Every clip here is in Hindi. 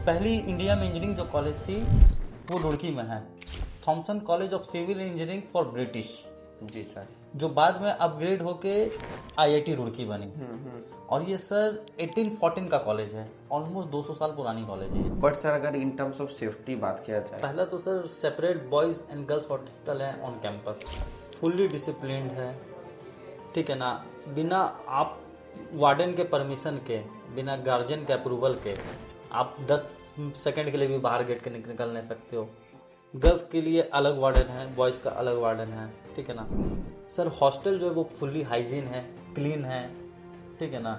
पहली इंडिया में इंजीनियरिंग जो कॉलेज थी वो रुड़की में है, Thomson college of civil engineering for British, जी सर। जो बाद में अपग्रेड होके आईआईटी रुड़की बनी। और ये सर 1814 का कॉलेज है, ऑलमोस्ट 200 साल पुरानी कॉलेज है। बट सर अगर इन टर्म्स ऑफ सेफ्टी बात किया जाए, पहला तो sir separate boys and girls hostel है ऑन कैंपस, फुल्ली डिसिप्लिन्ड है, ठीक है ना। बिना आप वार्डन के परमिशन के, बिना गार्जियन के अप्रूवल के आप 10 सेकंड के लिए भी बाहर गेट के निकल नहीं सकते हो। गर्ल्स के लिए अलग वार्डन है, बॉयज़ का अलग वार्डन है, ठीक है ना। सर हॉस्टल जो है वो फुल्ली हाइजीन है, क्लीन है, ठीक है ना।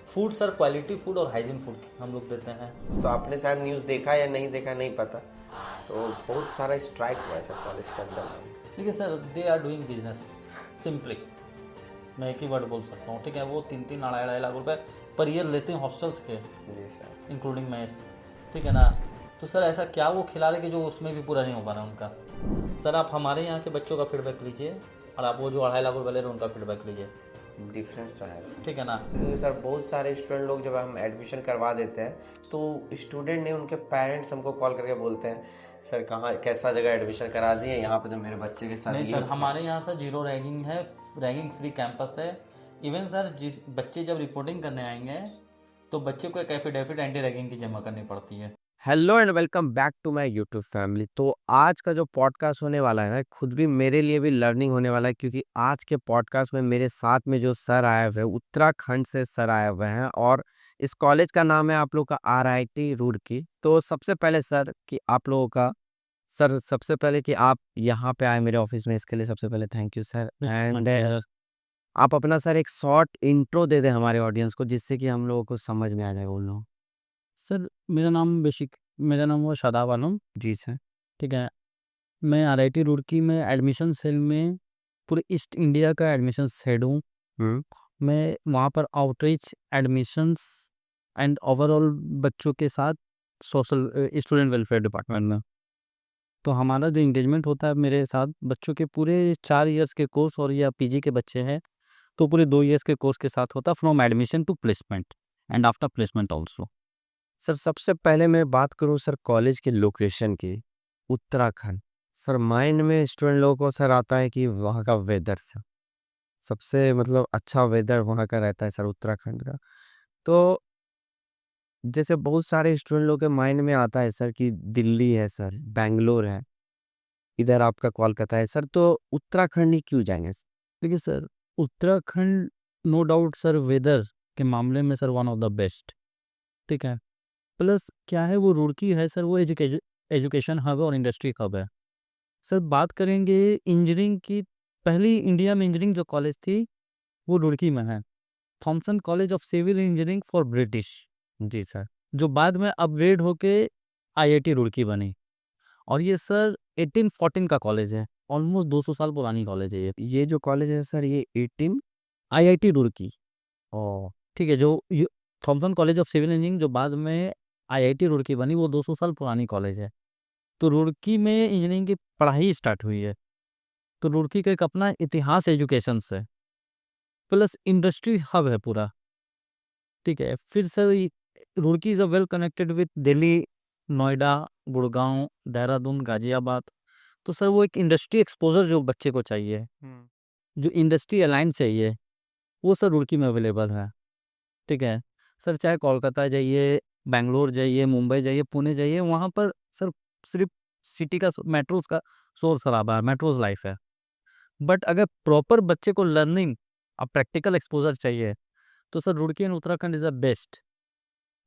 फूड सर क्वालिटी फूड और हाइजीन फूड हम लोग देते हैं। तो आपने शायद न्यूज़ देखा या नहीं देखा नहीं पता, तो बहुत सारा स्ट्राइक हुआ है सर कॉलेज के अंदर। देखिए sir, they are doing business simply, मैं एक ही वर्ड बोल सकता हूँ, ठीक है। वो 3-3 अढ़ाई लाख रुपए पर ईयर लेते हैं हॉस्टल्स के, जी सर। इंक्लूडिंग मेस, ठीक है ना। तो सर ऐसा क्या वो खिला रहे कि जो उसमें भी पूरा नहीं हो पा रहा उनका। सर आप हमारे यहाँ के बच्चों का फीडबैक लीजिए और आप वो जो 2.5 लाख रुपए ले रहे हैं उनका फीडबैक लीजिए, डिफरेंस तो है सर, ठीक है ना। क्योंकि सर बहुत सारे स्टूडेंट लोग जब हम एडमिशन करवा देते हैं तो स्टूडेंट ने उनके पेरेंट्स हमको कॉल करके बोलते हैं सर कहाँ कैसा जगह एडमिशन करा दिए, यहाँ पे तो मेरे बच्चे के साथ नहीं ये सर, हमारे यहाँ सर 0 रैगिंग है, रैगिंग फ्री कैंपस है। इवन सर जिस बच्चे जब रिपोर्टिंग करने आएंगे तो बच्चे को एक एफिडेविट एंटी रैगिंग की जमा करनी पड़ती है। Hello and welcome back to my YouTube family. तो आज का जो पॉडकास्ट होने वाला है ना, खुद भी मेरे लिए भी लर्निंग होने वाला है, क्योंकि आज के पॉडकास्ट में मेरे साथ में जो सर आए हुए हैं, उत्तराखंड से सर आए हुए हैं, और इस कॉलेज का नाम है आप लोग का आरआईटी रुड़की। तो सबसे पहले सर कि आप लोगों का सर सबसे पहले कि आप यहाँ पे आए मेरे ऑफिस में, इसके लिए सबसे पहले थैंक यू सर। एंड आप अपना सर एक शॉर्ट इंट्रो दे दें हमारे ऑडियंस को, जिससे कि हम लोगों को समझ में आ जाए उन लोग। सर मेरा नाम हुआ शादाब आलम, जी सर। ठीक है। मैं आरआईटी रुड़की में एडमिशन सेल में पूरे ईस्ट इंडिया का एडमिशन हेड हूँ। हम्म। मैं वहाँ पर आउटरीच एडमिशन्स एंड ओवरऑल बच्चों के साथ सोशल स्टूडेंट वेलफेयर डिपार्टमेंट में। तो हमारा जो इंगेजमेंट होता है मेरे साथ बच्चों के पूरे 4 इयर्स के कोर्स, और या पीजी के बच्चे हैं तो पूरे 2 इयर्स के कोर्स के साथ होता है, from admission to placement and after placement also. Sir सबसे पहले मैं बात करूं सर कॉलेज के लोकेशन की, उत्तराखंड। सर माइंड में स्टूडेंट लोगों को सर आता है कि वहाँ का वेदर सर सबसे मतलब अच्छा वेदर वहाँ का रहता है सर उत्तराखंड का। तो जैसे बहुत सारे स्टूडेंट लोगों के माइंड में आता है सर कि दिल्ली है सर, बैंगलोर है, इधर आपका कोलकाता है सर, तो उत्तराखंड ही क्यों जाएंगे सर? देखिए sir, Uttarakhand no doubt sir weather के मामले में sir one of the best, ठीक है। प्लस क्या है, वो रुड़की है सर, वो एजुकेशन हब है और इंडस्ट्री हब है। सर बात करेंगे इंजीनियरिंग की, पहली इंडिया में इंजीनियरिंग जो कॉलेज थी वो रुड़की में है, Thomson college of civil engineering for British, जी सर। जो बाद में अपग्रेड होके आईआईटी रुड़की बनी। और ये सर 1814 का कॉलेज है, ऑलमोस्ट 200 साल पुरानी कॉलेज है ये जो कॉलेज है सर ये 18। आईआईटी रुड़की, ओ। ठीक है। जो Thomson college of civil engineering जो बाद में आईआईटी रुड़की बनी, वो 200 साल पुरानी कॉलेज है। तो रुड़की में इंजीनियरिंग की पढ़ाई स्टार्ट हुई है। तो रुड़की का एक अपना इतिहास एजुकेशन से, प्लस इंडस्ट्री हब है पूरा, ठीक है। फिर sir Roorkee is a well connected with Delhi, Noida, Gurgaon, Dehradun, Ghaziabad. तो सर वो एक इंडस्ट्री एक्सपोजर जो बच्चे को चाहिए, जो इंडस्ट्री अलाइन चाहिए, वो सर रुड़की में अवेलेबल है, ठीक है। सर चाहे कोलकाता जाइए, बैंगलोर जाइए, मुंबई जाइए, पुणे जाइए, वहाँ पर सर सिर्फ सिटी का मेट्रोज का शोर शराबा है, मेट्रोज लाइफ है। बट अगर प्रॉपर बच्चे को लर्निंग और प्रैक्टिकल एक्सपोजर चाहिए तो sir Roorkee and Uttarakhand is the best.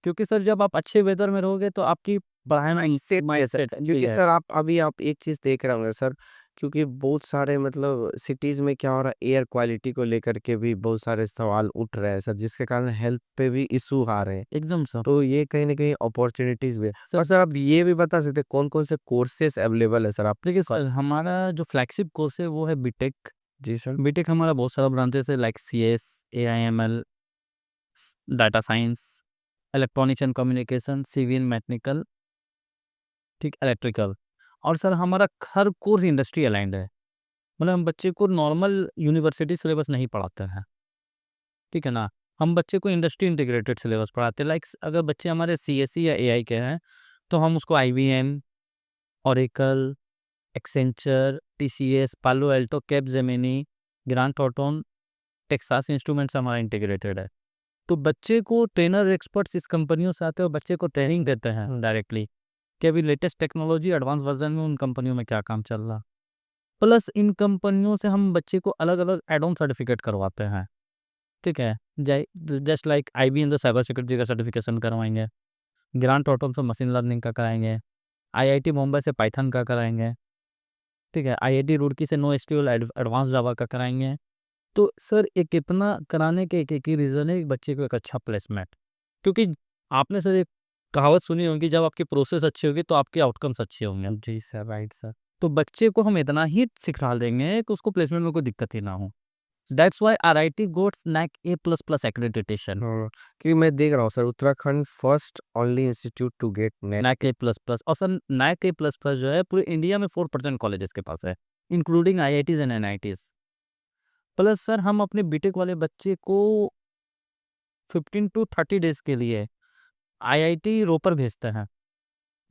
क्योंकि सर जब आप अच्छे वेदर में रहोगे तो आपकी पढ़ाई में माइंडसेट, क्योंकि सर आप एक चीज देख रहे होंगे सर, क्योंकि बहुत सारे मतलब सिटीज में क्या हो रहा है, एयर क्वालिटी को लेकर के भी बहुत सारे सवाल उठ रहे हैं सर, जिसके कारण हेल्थ पे भी इशू आ रहे हैं एकदम सर। तो ये कहीं ना कहीं अपॉर्चुनिटीज भी है। और सर आप ये भी बता सकते हैं कौन कौन से कोर्सेज अवेलेबल है सर आप? देखिए सर, हमारा जो फ्लैगशिप कोर्स है वो है बीटेक। जी सर। बीटेक हमारा बहुत सारा ब्रांचेस है, like CS, AIML, data science, electronics and communication, civil, mechanical, ठीक, इलेक्ट्रिकल। और सर हमारा हर कोर्स इंडस्ट्री अलाइंड है, मतलब हम बच्चे को नॉर्मल यूनिवर्सिटी सिलेबस नहीं पढ़ाते हैं, ठीक है ना। हम बच्चे को इंडस्ट्री इंटीग्रेटेड सिलेबस पढ़ाते हैं। लाइक अगर बच्चे हमारे सीएससी या एआई के हैं तो हम उसको IBM, ओरेकल, एक्सेंचर, TCS, पालो Alto, Capgemini, grant Thornton, Texas instruments हमारा इंटीग्रेटेड है। तो बच्चे को ट्रेनर एक्सपर्ट्स इस कंपनियों से आते हैं और बच्चे को ट्रेनिंग देते हैं डायरेक्टली कि अभी लेटेस्ट टेक्नोलॉजी एडवांस वर्जन में उन कंपनियों में क्या काम चल रहा। प्लस इन कंपनियों से हम बच्चे को अलग अलग एड ऑन सर्टिफिकेट करवाते हैं, ठीक है। जस्ट लाइक IBM तो साइबर सिक्योरिटी का सर्टिफिकेशन करवाएंगे, ग्रांट थॉर्टन से मशीन लर्निंग का कराएंगे, IIT मुंबई से पाइथन का कराएंगे, ठीक है। IIT रुड़की से नो एसक्यूएल एडवांस जावा का कराएंगे। तो सर एक इतना कराने के एक ही रीज़न है, बच्चे को एक अच्छा प्लेसमेंट। क्योंकि आपने सर एक कहावत सुनी होगी, जब आपकी प्रोसेस अच्छी होगी तो आपके आउटकम्स अच्छे होंगे। जी सर, राइट सर। तो बच्चे को हम इतना ही सिखा देंगे कि उसको प्लेसमेंट में कोई दिक्कत ही ना हो। That's why RIT got NAC A++ accreditation. हाँ, क्योंकि मैं देख रहा हूँ sir, Uttarakhand first only institute to get net. NAC A++ और सर NAC A++ जो है पूरे इंडिया में 4% कॉलेजेस के पास है, including IITs and NITs। Plus sir हम अपने बीटेक वाले बच्चे को 15 to 30 डेज के लिए IIT रोपर भेजते हैं।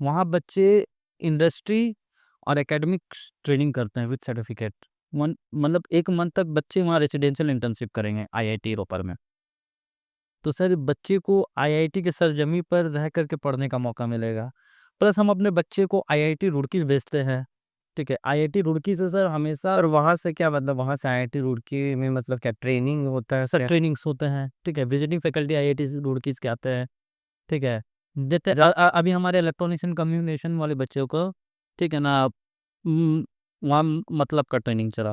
वहाँ बच्चे इंडस्ट्री और एकेडमिक ट्रेनिंग करते हैं विद सर्टिफिकेट। मतलब 1 मंथ तक बच्चे वहाँ रेसिडेंशियल इंटर्नशिप करेंगे IIT रोपर में। तो सर बच्चे को IIT के सरजमी पर रह करके पढ़ने का मौका मिलेगा। प्लस हम अपने बच्चे को IIT रुड़की भेजते हैं, ठीक है। IIT रुड़की से सर हमेशा और वहाँ से क्या मतलब, वहाँ से IIT रुड़की में मतलब क्या ट्रेनिंग होता है सर क्या? ट्रेनिंग्स होते हैं, ठीक है। विजिटिंग फैकल्टी IIT रुड़की के आते हैं, ठीक है। जैसे अभी हमारे इलेक्ट्रॉनिक्स एंड कम्युनिकेशन वाले बच्चों को, ठीक है ना, वहाँ मतलब का ट्रेनिंग चला,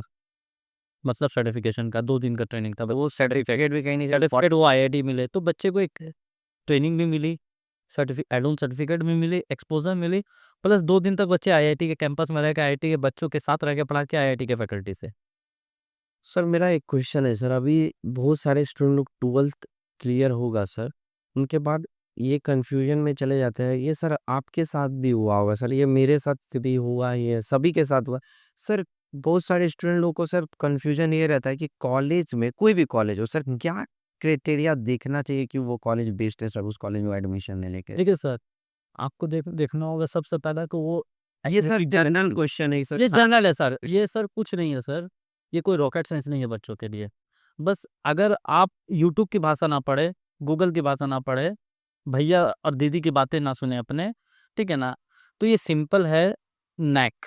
मतलब सर्टिफिकेशन का 2 दिन का ट्रेनिंग था। वो सर्टिफिकेट भी कहीं नहीं सर। सर्टिफिकेट वो IIT मिले तो बच्चे को एक ट्रेनिंग भी मिली, एड ऑन सर्टिफिकेट भी मिली, एक्सपोजर मिली। प्लस 2 दिन तक बच्चे IIT के कैंपस में रह के IIT के बच्चों के साथ रह के पढ़ा के IIT के फैकल्टी से। सर मेरा एक क्वेश्चन है सर, अभी बहुत सारे स्टूडेंट लोग 12th क्लियर होगा सर, उनके बाद ये कंफ्यूजन में चले जाते हैं। ये सर आपके साथ भी हुआ होगा सर, ये मेरे साथ भी हुआ, ये सभी के साथ हुआ सर। बहुत सारे स्टूडेंट लोगों को सर कंफ्यूजन ये रहता है कि कॉलेज में, कोई भी कॉलेज हो सर, क्या क्राइटेरिया देखना चाहिए कि वो कॉलेज बेस्ट है सर, उस कॉलेज में एडमिशन लेने के। देखिए सर, आपको देखना होगा सबसे पहला कि वो ये सर जनरल क्वेश्चन है सर। ये जनरल है सर, ये सर कुछ नहीं है सर, ये कोई रॉकेट साइंस नहीं है बच्चों के लिए। बस अगर आप यूट्यूब की भाषा ना पढ़े, गूगल की भाषा ना पढ़े, भैया और दीदी की बातें ना सुने अपने, ठीक है ना, तो ये सिंपल है। नैक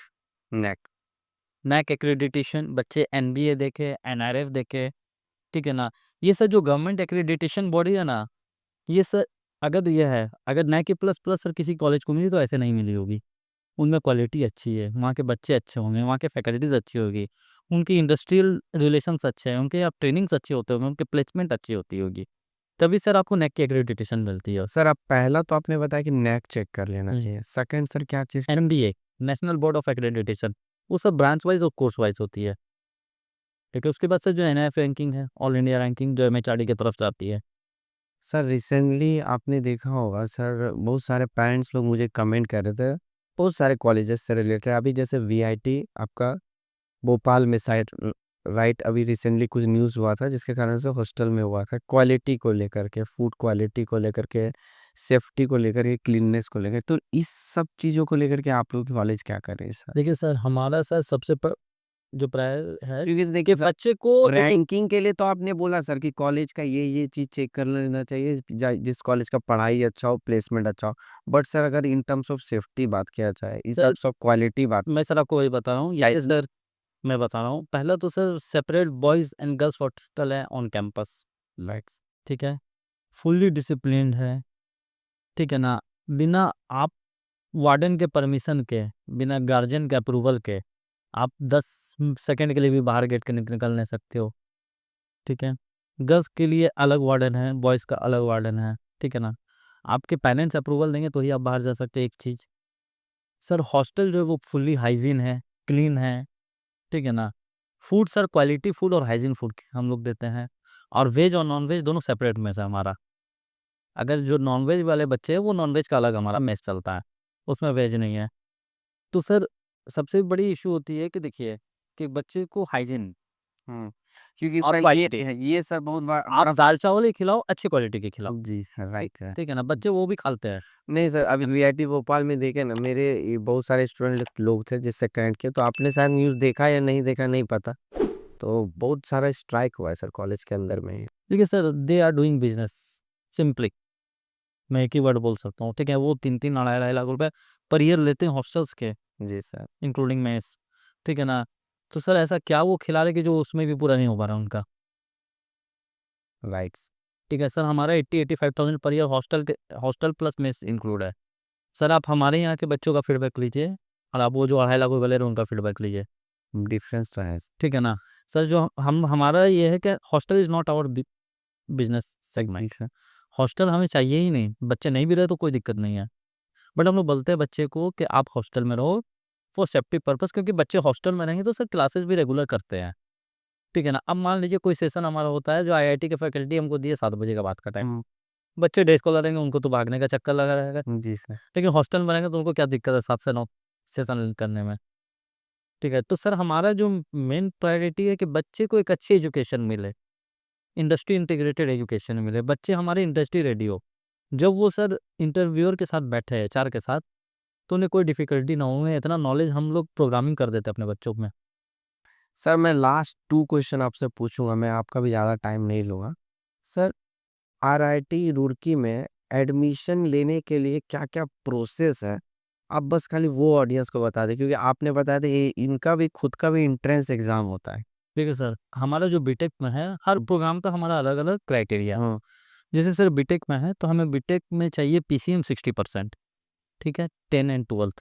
नेक। नैक एक्रेडिटेशन, बच्चे NBA देखे, NRF देखे, ठीक है ना। ये सर जो गवर्नमेंट एक्रेडिटेशन बॉडी है ना, ये सर अगर ये है, अगर नैक A++ सर किसी कॉलेज को मिली तो ऐसे नहीं मिली होगी। उनमें क्वालिटी अच्छी है, वहाँ के बच्चे अच्छे होंगे, वहाँ के फैकल्टीज़ अच्छी होगी, उनकी इंडस्ट्रियल रिलेशंस अच्छे हैं, उनके यहाँ ट्रेनिंग्स अच्छे होते होंगे, उनके प्लेसमेंट अच्छी होती होगी, तभी सर आपको नेक की एक्रेडिटेशन मिलती है। सर आप पहला तो आपने बताया कि नेक चेक कर लेना चाहिए, सेकंड सर क्या चीज़? NBA, national board of accreditation, वो सब ब्रांच वाइज और कोर्स वाइज होती है, ठीक है। उसके बाद सर जो NIF रैंकिंग है, ऑल इंडिया रैंकिंग, जो MHRD की तरफ से आती है। सर रिसेंटली आपने देखा होगा सर, बहुत सारे पेरेंट्स लोग मुझे कमेंट कर रहे थे, बहुत सारे कॉलेजेस से रिलेटेड। अभी जैसे VIT आपका भोपाल में साइड, राइट, अभी रिसेंटली कुछ न्यूज़ हुआ था जिसके कारण से हॉस्टल में हुआ था, क्वालिटी को लेकर के, फूड क्वालिटी को लेकर के, सेफ्टी को लेकर के, क्लीननेस को लेकर। तो इस सब चीज़ों को लेकर के आप लोग कॉलेज क्या कर रहे हैं सर? देखिए सर, हमारा सर सबसे जो प्रायर है क्योंकि कि देखिए सर, बच्चे को रैंकिंग के लिए तो आपने बोला सर कि कॉलेज का ये चीज़ चेक कर लेना चाहिए, जिस कॉलेज का पढ़ाई अच्छा हो, प्लेसमेंट अच्छा हो। बट सर अगर इन टर्म्स ऑफ सेफ्टी बात किया जाए, इन सर, टर्म्स ऑफ क्वालिटी बात। मैं सर आपको वही बता रहा हूँ, यस सर, मैं बता रहा हूँ। पहला तो sir separate boys and girls hostel है ऑन कैंपस, लाइक्स। ठीक है। फुल्ली डिसिप्लिन्ड है, ठीक है ना। बिना आप वार्डन के परमिशन के, बिना गार्जियन के अप्रूवल के आप 10 सेकंड के लिए भी बाहर गेट के निकल नहीं सकते हो, ठीक है। गर्ल्स के लिए अलग वार्डन है, बॉयज़ का अलग वार्डन है, ठीक है ना। आपके पेरेंट्स अप्रूवल देंगे तो ही आप बाहर जा सकते हैं, एक चीज़। सर हॉस्टल जो है वो फुल्ली हाइजीन है, क्लीन है, ठीक है ना। फूड सर क्वालिटी फूड और हाइजीन फूड हम लोग देते हैं, और वेज और नॉन वेज दोनों सेपरेट मेस है हमारा। अगर जो नॉन वेज वाले बच्चे हैं वो नॉन वेज का अलग हमारा मेस चलता है, उसमें वेज नहीं है। तो सर सबसे बड़ी इशू होती है कि देखिए कि बच्चे को हाइजीन, क्योंकि और सर क्वालिटी। ये सर बहुत आप दाल चावल ही खिलाओ, अच्छी क्वालिटी के खिलाओ, जी सर, राइट है। ठीक है ना? बच्चे वो भी खाते हैं। नहीं सर, अभी वीआईटी भोपाल में देखे ना, मेरे ये बहुत सारे स्टूडेंट लोग थे जिससे कनेक्ट किए, तो आपने शायद न्यूज़ देखा या नहीं देखा नहीं पता। तो बहुत सारा स्ट्राइक हुआ है सर कॉलेज के अंदर में। देखिए sir, they are doing business simply, मैं एक ही वर्ड बोल सकता हूँ, ठीक है? वो 3-3 अढ़ाई-अढ़ाई लाख रुपए पर ईयर लेते हैं हॉस्टल्स के, जी सर। इंक्लूडिंग मेस, ठीक है ना? तो सर ऐसा क्या वो खिला रहे कि जो उसमें भी पूरा नहीं हो पा रहा उनका? राइट्स। ठीक है सर, हमारा 80-85,000 per year hostel plus mess include है। सर आप हमारे यहाँ के बच्चों का फीडबैक लीजिए और आप वो जो अढ़ाई लाख रुपए ले रहे हैं उनका फीडबैक लीजिए, डिफरेंस तो है। ठीक है ना? सर जो हम हमारा ये है कि hostel is not our business जी सेगमेंट। सर। हॉस्टल हमें चाहिए ही नहीं, बच्चे नहीं भी रहे तो कोई दिक्कत नहीं है। बट हम लोग बोलते हैं बच्चे को कि आप हॉस्टल में रहो फॉर सेफ्टी पर्पस, क्योंकि बच्चे हॉस्टल में रहेंगे तो सर क्लासेस भी रेगुलर करते हैं, ठीक है ना? अब मान लीजिए कोई सेशन हमारा होता है, जो आईआईटी के फैकल्टी हमको दिए 7 बजे का बाद का टाइम, बच्चे डे स्कॉलर रहेंगे, उनको तो भागने का चक्कर लगा रहेगा, जी सर। लेकिन हॉस्टल में रहेंगे तो उनको क्या दिक्कत है 7 से 9 सेशन करने में, ठीक है? तो सर हमारा जो मेन प्रायोरिटी है कि बच्चे को एक अच्छी एजुकेशन मिले, इंडस्ट्री इंटीग्रेटेड एजुकेशन मिले, बच्चे हमारे इंडस्ट्री रेडी हो। जब वो सर इंटरव्यूअर के साथ बैठे एचआर के साथ, तो उन्हें कोई डिफ़िकल्टी ना हो, इतना नॉलेज हम लोग प्रोग्रामिंग कर देते हैं अपने बच्चों में। सर मैं लास्ट 2 क्वेश्चन आपसे पूछूँगा, मैं आपका भी ज़्यादा टाइम नहीं लूँगा। सर आरआईटी रुड़की में एडमिशन लेने के लिए क्या-क्या प्रोसेस है? आप बस खाली वो ऑडियंस को बता दें, क्योंकि आपने बताया था ये इनका भी खुद का भी एंट्रेंस एग्ज़ाम होता है। ठीक है सर, हमारा जो बीटेक में है, हर प्रोग्राम का हमारा अलग-अलग क्राइटेरिया है। हाँ। जैसे सर बीटेक में है, तो हमें बीटेक में चाहिए पीसीएम 60%, ठीक है? 10 एंड 12th,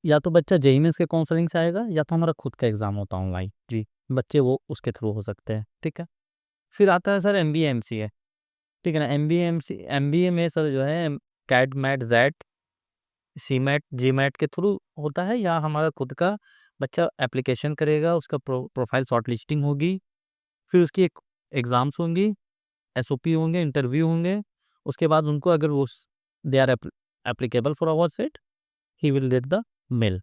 या तो बच्चा जेईई मेंस के काउंसलिंग से आएगा या तो हमारा खुद का एग्ज़ाम होता है ऑनलाइन। जी, बच्चे वो उसके थ्रू हो सकते हैं, ठीक है? फिर आता है सर एमबीए एमसीए, ठीक है ना? एमबीए में सर जो है cat, mat, jet, CMAT, GMAT के थ्रू होता है, या हमारा खुद का बच्चा एप्लीकेशन करेगा, उसका प्रोफाइल शॉर्टलिस्टिंग होगी, फिर उसकी एक एग्ज़ाम्स होंगी, एसओपी होंगे, इंटरव्यू होंगे, उसके बाद उनको अगर वो they are applicable for our set, he will get the mail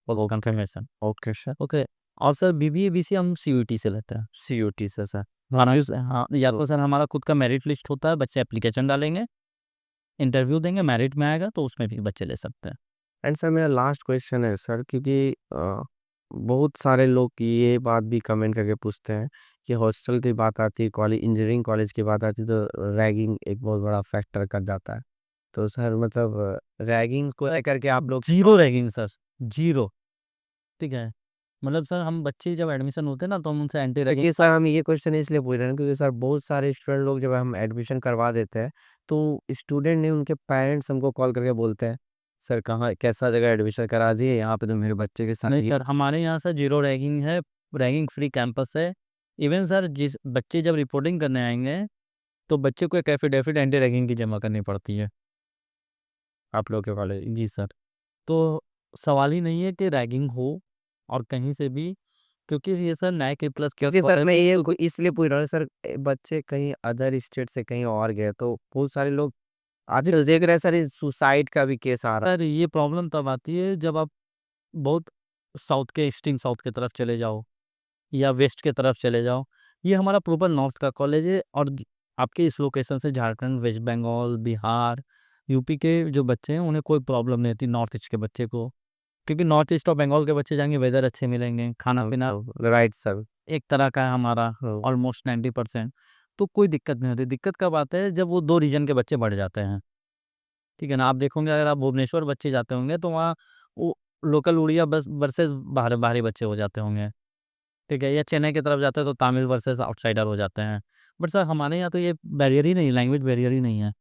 for okay, confirmation. Okay sir. Okay. और सर बीबीए बीसीए हम सीयूईटी से लेते हैं। सीयूटी से सर। हाँ, या तो सर हमारा खुद का मेरिट लिस्ट होता है, बच्चे एप्लीकेशन डालेंगे, इंटरव्यू देंगे, मेरिट में आएगा तो उसमें भी बच्चे ले सकते हैं। एंड सर मेरा लास्ट क्वेश्चन है सर, क्योंकि बहुत सारे लोग ये बात भी कमेंट करके पूछते हैं कि हॉस्टल की बात आती है, कॉलेज इंजीनियरिंग कॉलेज की बात आती है तो रैगिंग एक बहुत बड़ा फैक्टर कर जाता है। तो सर मतलब रैगिंग को लेकर के आप लोग ज़ीरो रैगिंग सर, ज़ीरो, ठीक है? मतलब सर हम बच्चे जब एडमिशन होते हैं ना तो हम उनसे एंटी रैगिंग। देखिए सर, हम ये क्वेश्चन इसलिए पूछ रहे हैं क्योंकि सर बहुत सारे स्टूडेंट लोग जब हम एडमिशन करवा देते हैं, तो स्टूडेंट नहीं उनके पेरेंट्स हमको कॉल करके बोलते हैं, सर कहाँ कैसा जगह एडमिशन करा दिए, यहाँ पे तो मेरे बच्चे के साथ नहीं ये। सर, हमारे यहाँ सर ज़ीरो रैगिंग है, रैगिंग फ्री कैंपस है। इवन सर जिस बच्चे जब रिपोर्टिंग करने आएँगे, तो बच्चे को एक एफिडेविट एंटी रैगिंग की जमा करनी पड़ती है। आप लोग के कॉलेज। जी सर। तो सवाल ही नहीं है कि रैगिंग हो और कहीं से भी, क्योंकि ये सर नाइक ए प्लस प्लस क्योंकि सर मैं कॉलेज। ये इसलिए पूछ रहा हूँ सर, बच्चे कहीं अदर स्टेट से कहीं और गए तो बहुत सारे लोग आजकल देख रहे हैं सर, सुसाइड का भी केस आ रहा सर ये प्रॉब्लम तब आती है जब आप बहुत साउथ के एक्सट्रीम साउथ की तरफ चले जाओ या वेस्ट की तरफ चले जाओ। ये हमारा प्रॉपर नॉर्थ का कॉलेज है, और आपके इस लोकेशन से झारखंड, वेस्ट बंगाल, बिहार, यूपी के जो बच्चे हैं उन्हें कोई प्रॉब्लम नहीं होती नॉर्थ ईस्ट के बच्चे को, क्योंकि नॉर्थ ईस्ट और बंगाल के बच्चे जाएंगे, वेदर अच्छे मिलेंगे, खाना पीना है। Right sir. एक तरह का है हमारा, ऑलमोस्ट 90%। तो कोई दिक्कत नहीं होती। दिक्कत कब आता है जब वो दो रीजन के बच्चे बढ़ जाते हैं, ठीक है ना? आप देखोगे अगर आप भुवनेश्वर बच्चे जाते होंगे तो वहाँ वो लोकल उड़िया बस वर्सेस बाहरी बच्चे हो जाते होंगे, ठीक है? या चेन्नई की तरफ जाते हैं तो तमिल वर्सेस आउटसाइडर हो जाते हैं। बट सर हमारे यहाँ तो ये बैरियर ही नहीं, लैंग्वेज बैरियर ही नहीं है।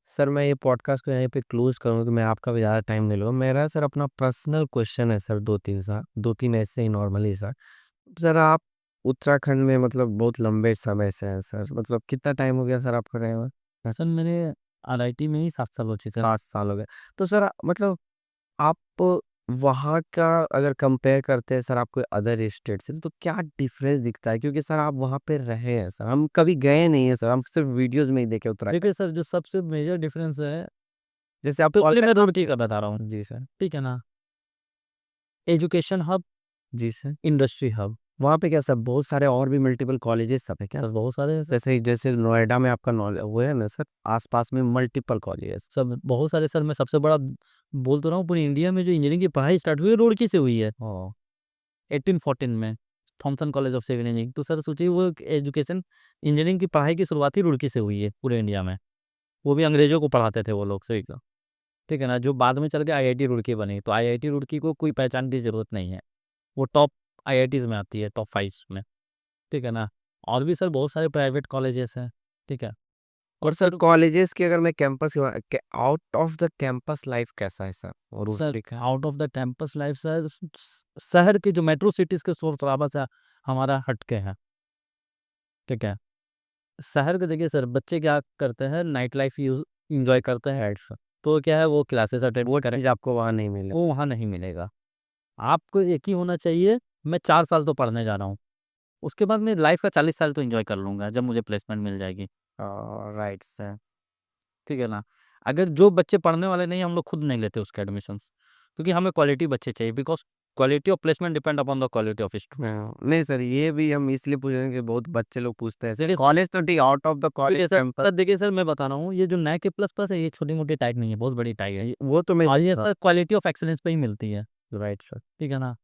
सर मैं ये पॉडकास्ट को यहीं पे क्लोज करूँ तो मैं आपका भी ज़्यादा टाइम नहीं लूँगा। मेरा सर अपना पर्सनल क्वेश्चन है सर 2-3 सा, 2-3 ऐसे ही नॉर्मली सर। सर आप उत्तराखंड में मतलब बहुत लंबे समय से हैं सर, मतलब कितना टाइम हो गया सर आपको रहे हुए? सर मेरे आरआईटी में ही 7 साल हो चुके हैं। 7 साल हो गए। तो सर मतलब आप वहाँ का अगर कंपेयर करते हैं सर आप कोई अदर स्टेट से, तो क्या डिफरेंस दिखता है? क्योंकि सर आप वहाँ पे रहे हैं सर, हम कभी गए नहीं हैं सर, हम सिर्फ वीडियोज़ में ही देखे उत्तराखंड। देखिए सर, जो सबसे मेजर डिफरेंस है, जैसे आप तो कॉल पहले मैं कर। रुड़की का बता रहा हूँ, जी सर। ठीक है ना? एजुकेशन हब, जी सर। Industry hub. वहाँ पे क्या सर बहुत सारे और भी मल्टीपल कॉलेजेस सब है क्या? सर बहुत सारे हैं सर। जैसे जैसे नोएडा में आपका वो है ना सर, आसपास में मल्टीपल कॉलेजेस। सब बहुत सारे सर, मैं सबसे बड़ा बोल तो रहा हूँ, पूरी इंडिया में जो इंजीनियरिंग की पढ़ाई स्टार्ट हुई है रुड़की से हुई है। 1814 में Thomson college of civil engineering. तो सर सोचिए, वो एजुकेशन इंजीनियरिंग की पढ़ाई की शुरुआत ही रुड़की से हुई है पूरे इंडिया में। वो भी अंग्रेजों को पढ़ाते थे वो लोग, सही का। ठीक है ना, जो बाद में चल के आईआईटी रुड़की बनी। तो आईआईटी रुड़की को कोई पहचान की जरूरत नहीं है, वो टॉप आईआईटीज में आती है, टॉप 5 में। ठीक है ना। और भी सर बहुत सारे प्राइवेट कॉलेजेस हैं। ठीक है। और और सर सर, कॉलेजेस की अगर मैं campus out of the campus life कैसा है सर, और सर रुड़की का? Out of the campus life sir, शहर के जो मेट्रो सिटीज के शोर शराबा से हमारा हटके है। ठीक है। शहर के देखिए सर, बच्चे क्या करते हैं, नाइट लाइफ यूज इंजॉय करते हैं एड्स। तो क्या है, वो क्लासेस अटेंड वो करें, चीज़ आपको वहाँ नहीं मिले। वो वहाँ नहीं मिलेगा। आपको एक ही होना चाहिए, मैं 4 साल तो पढ़ने जा रहा हूँ, उसके बाद मैं लाइफ का 40 साल तो एंजॉय कर लूंगा जब मुझे प्लेसमेंट मिल जाएगी। Right sir. ठीक है ना। अगर जो बच्चे पढ़ने वाले नहीं, हम लोग खुद नहीं लेते उसके एडमिशन्स, क्योंकि हमें क्वालिटी बच्चे चाहिए, because quality of placement depend upon the quality of student. नहीं सर, ये भी हम इसलिए पूछ रहे हैं कि बहुत बच्चे लोग पूछते हैं देखिए कॉलेज तो ठीक, आउट ऑफ द देखिए कॉलेज सर कैंपस। सर, देखिए सर, मैं बता रहा हूँ, ये जो नैक के प्लस प्लस है, ये छोटी मोटी टाइप नहीं है, बहुत बड़ी टाइप है ये। वो तो मैं और ये सर क्वालिटी ऑफ एक्सेलेंस पे ही मिलती है। Right sir. ठीक है ना।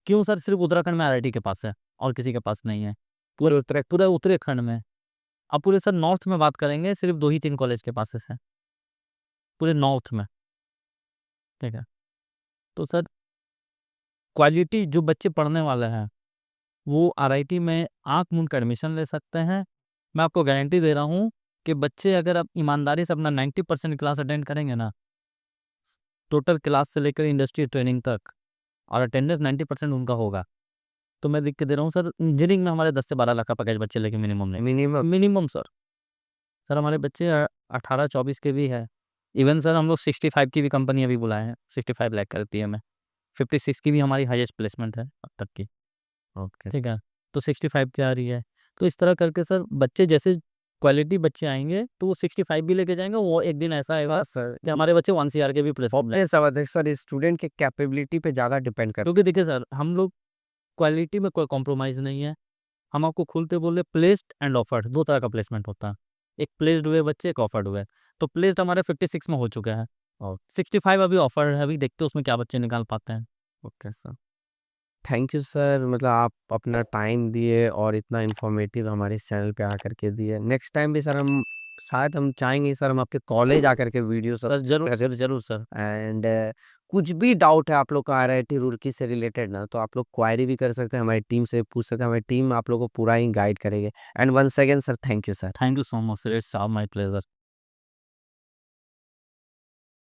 क्यों सर, सिर्फ उत्तराखंड में आईआईटी के पास है, और किसी के पास नहीं है। पूरे पूरे उत्तराखंड। पूरे उत्तराखंड में। अब पूरे सर नॉर्थ में बात करेंगे, सिर्फ 2 ही 3 कॉलेज के पास है पूरे नॉर्थ में। ठीक है। तो सर क्वालिटी, जो बच्चे पढ़ने वाले हैं वो आरआईटी में आंख मूंद कर एडमिशन ले सकते हैं। मैं आपको गारंटी दे रहा हूँ कि बच्चे अगर आप ईमानदारी से अपना 90% क्लास अटेंड करेंगे ना, टोटल क्लास से लेकर इंडस्ट्री ट्रेनिंग तक, और अटेंडेंस 90% उनका होगा, तो मैं लिख के दे रहा हूँ सर, इंजीनियरिंग में हमारे 10 से 12 लाख का पैकेज बच्चे लेके मिनिमम लेंगे। मिनिमम। Minimum sir. सर हमारे बच्चे 18-24 के भी है। इवन सर हम लोग 65 की भी कंपनी अभी बुलाए हैं, 65 लाख करती है में। 56 की भी हमारी हाईएस्ट प्लेसमेंट है अब तक की। ओके। ठीक है। तो 65 की आ रही है। तो इस तरह करके सर, बच्चे जैसे क्वालिटी बच्चे आएंगे तो वो 65 भी लेके जाएंगे। वो एक दिन ऐसा आएगा बस सर, कि हमारे बच्चे 1 CR के भी प्लेसमेंट। ये सब अधिक सर स्टूडेंट के कैपेबिलिटी पे ज़्यादा डिपेंड करता क्योंकि देखिए सर, हम लोग क्वालिटी में कोई कॉम्प्रोमाइज़ नहीं है। हम आपको खुलते बोले, प्लेस्ड एंड ऑफर्ड 2 तरह का प्लेसमेंट होता है। एक प्लेस्ड हुए बच्चे, एक ऑफर्ड हुए। तो प्लेस्ड हमारे 56 में हो चुका है, है। 65 अभी ऑफर्ड है। अभी देखते हैं उसमें क्या बच्चे निकाल पाते हैं। Okay sir. Thank you sir, मतलब आप अपना टाइम दिए और इतना इन्फॉर्मेटिव हमारे इस चैनल पे आकर के दिए। नेक्स्ट टाइम भी सर हम शायद हम चाहेंगे सर हम आपके कॉलेज आकर के वीडियो सब। बस जरूर जरूर जरूर सर। एंड कुछ भी डाउट है आप लोग का आईआईटी रुड़की से रिलेटेड ना, तो आप लोग क्वायरी भी कर सकते हैं, हमारी टीम से पूछ सकते हैं, हमारी टीम आप लोगों को पूरा ही गाइड करेगी। And once again sir, thank you sir. Thank you so much sir, it's all my pleasure.